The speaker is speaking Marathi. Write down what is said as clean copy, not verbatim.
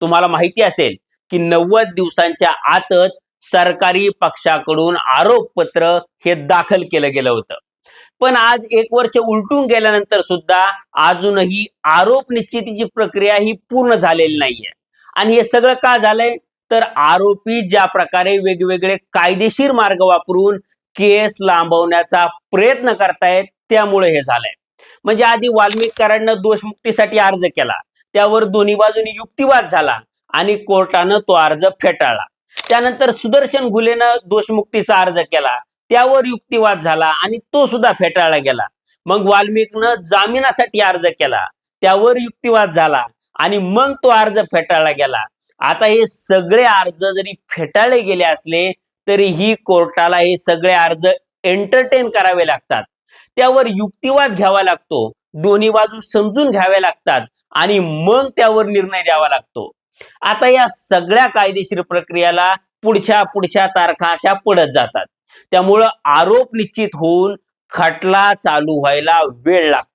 तुम्हाला माहिती असेल की 90 दिवसांच्या आतच सरकारी पक्षाकडून आरोपपत्र हे दाखल केलं गेलं होतं. पण आज 1 वर्ष उलटून गेल्यानंतर सुद्धा अजूनही आरोप निश्चितीची प्रक्रिया ही पूर्ण झालेली नाहीये. आणि हे सगळं का झालंय? तर आरोपी ज्या प्रकारे वेगवेगळे कायदेशीर मार्ग वापरून केस लांबवण्याचा प्रयत्न करतायत त्यामुळे हे झालंय. म्हणजे आधी वाल्मिकरांना दोषमुक्तीसाठी अर्ज केला, त्यावर दोन्ही बाजूनी युक्तिवाद झाला आणि कोर्टानं तो अर्ज फेटाळला. त्यानंतर सुदर्शन घुलेनं दोषमुक्तीचा अर्ज केला, त्यावर युक्तिवाद झाला आणि तो सुद्धा फेटाळला गेला. मग वाल्मिकनं जामिनासाठी अर्ज केला, त्यावर युक्तिवाद झाला आणि मग तो अर्ज फेटाळला गेला. आता हे सगळे अर्ज जरी फेटाळले गेले असले तरीही कोर्टाला हे सगळे अर्ज एंटरटेन करावे लागतात, त्यावर युक्तिवाद घ्यावा लागतो, दोन्ही बाजू समजून घ्याव्या लागतात आणि मग त्यावर निर्णय द्यावा लागतो. आता या सगळ्या कायदेशीर प्रक्रियेला पुढच्या पुढच्या तारखा अशा पडत जातात. त्यामुळं आरोप निश्चित होऊन खटला चालू व्हायला वेळ लागतो.